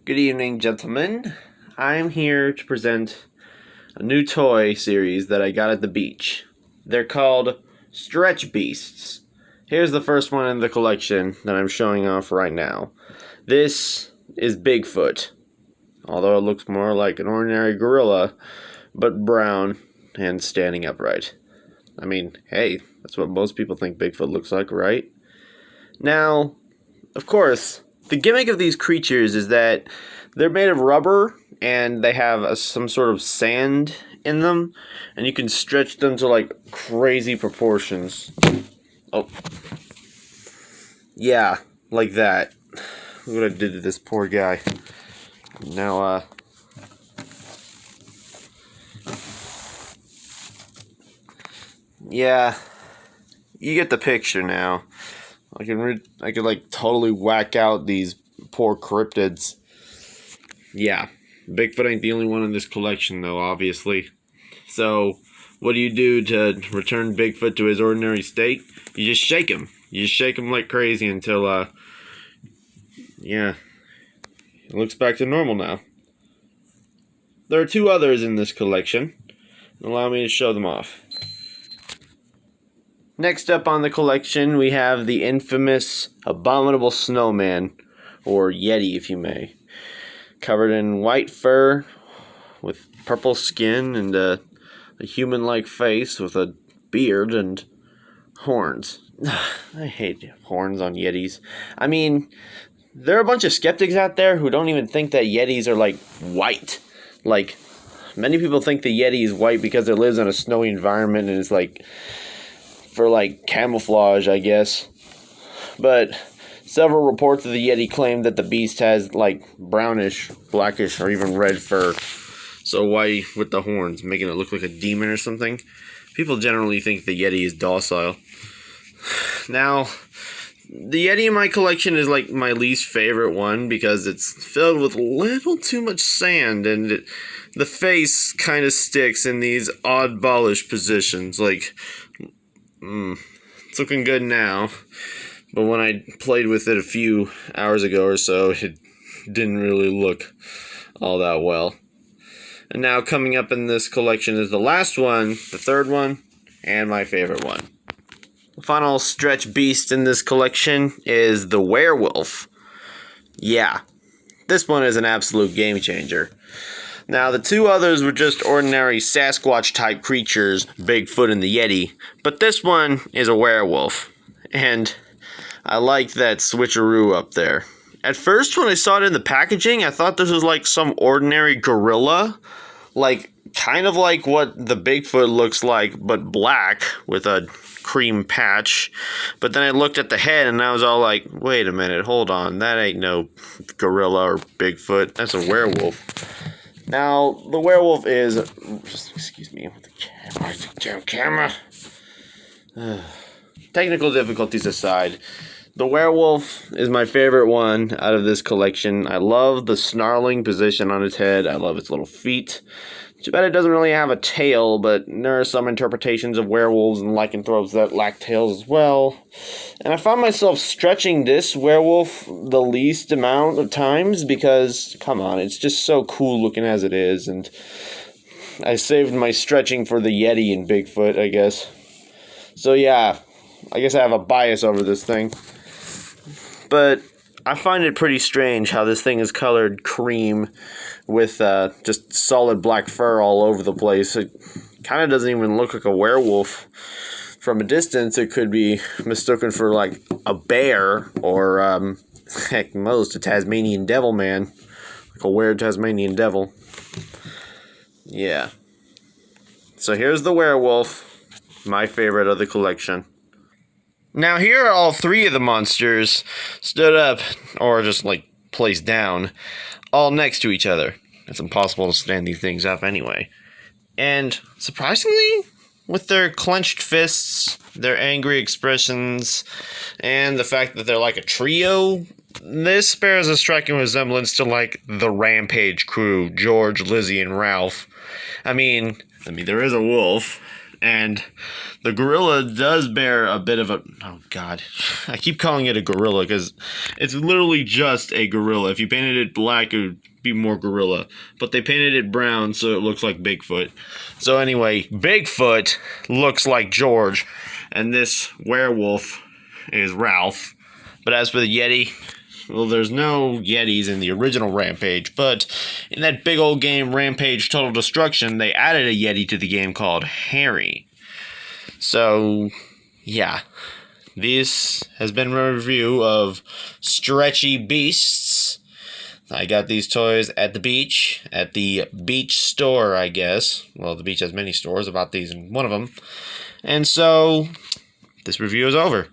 Good evening, gentlemen. I'm here to present a new toy series that I got at the beach. They're called Stretch Beasts. Here's the first one in the collection that I'm showing off right now. This is Bigfoot, although it looks more like an ordinary gorilla, but brown and standing upright. I mean, hey, that's what most people think Bigfoot looks like, right? Now, of course, the gimmick of these creatures is that they're made of rubber and they have some sort of sand in them, and you can stretch them to like crazy proportions. Oh, yeah, like that. Look what I did to this poor guy. Now, yeah, you get the picture now. I could like totally whack out these poor cryptids. Yeah, Bigfoot ain't the only one in this collection, though, obviously. So, what do you do to return Bigfoot to his ordinary state? You just shake him. You just shake him like crazy until, yeah, it looks back to normal now. There are two others in this collection. Allow me to show them off. Next up on the collection, we have the infamous Abominable Snowman, or Yeti, if you may. Covered in white fur, with purple skin, and a human-like face with a beard and horns. I hate horns on Yetis. I mean, there are a bunch of skeptics out there who don't even think that Yetis are, like, white. Like, many people think the Yeti is white because it lives in a snowy environment and is, like, for, like, camouflage, I guess. But several reports of the Yeti claim that the beast has, like, brownish, blackish, or even red fur. So why with the horns, making it look like a demon or something? People generally think the Yeti is docile. Now, the Yeti in my collection is, like, my least favorite one because it's filled with a little too much sand, and the face kind of sticks in these oddballish positions, like, it's looking good now, but when I played with it a few hours ago or so, it didn't really look all that well. And now coming up in this collection is the last one, the third one, and my favorite one. The final stretch beast in this collection is the werewolf. Yeah, this one is an absolute game changer. Now, the two others were just ordinary Sasquatch-type creatures, Bigfoot and the Yeti, but this one is a werewolf, and I like that switcheroo up there. At first, when I saw it in the packaging, I thought this was like some ordinary gorilla, like, kind of like what the Bigfoot looks like, but black, with a cream patch. But then I looked at the head, and I was all like, wait a minute, hold on, that ain't no gorilla or Bigfoot, that's a werewolf. Now, the werewolf is... excuse me, with the camera. Technical difficulties aside, the werewolf is my favorite one out of this collection. I love the snarling position on its head. I love its little feet. Too bad it doesn't really have a tail, but there are some interpretations of werewolves and lycanthropes that lack tails as well. And I found myself stretching this werewolf the least amount of times because, come on, it's just so cool looking as it is. And I saved my stretching for the Yeti and Bigfoot, I guess. So yeah, I guess I have a bias over this thing. But I find it pretty strange how this thing is colored cream with just solid black fur all over the place. It kind of doesn't even look like a werewolf. From a distance, it could be mistaken for like a bear or, heck, most a Tasmanian devil man. Like a weird Tasmanian devil. Yeah. So here's the werewolf, my favorite of the collection. Now here are all three of the monsters stood up, or just like placed down, all next to each other. It's impossible to stand these things up anyway. And surprisingly, with their clenched fists, their angry expressions, and the fact that they're like a trio, this bears a striking resemblance to like the Rampage crew, George, Lizzie, and Ralph. I mean, there is a wolf, And the gorilla does bear a bit of a... Oh, God. I keep calling it a gorilla because it's literally just a gorilla. If you painted it black, it would be more gorilla. But they painted it brown, so it looks like Bigfoot. So anyway, Bigfoot looks like George, and this werewolf is Ralph. But as for the Yeti... Well, there's no Yetis in the original Rampage, but in that big old game, Rampage Total Destruction, they added a Yeti to the game called Harry. So, yeah. This has been a review of Stretchy Beasts. I got these toys at the beach store, I guess. Well, the beach has many stores. I bought these in one of them. And so, this review is over.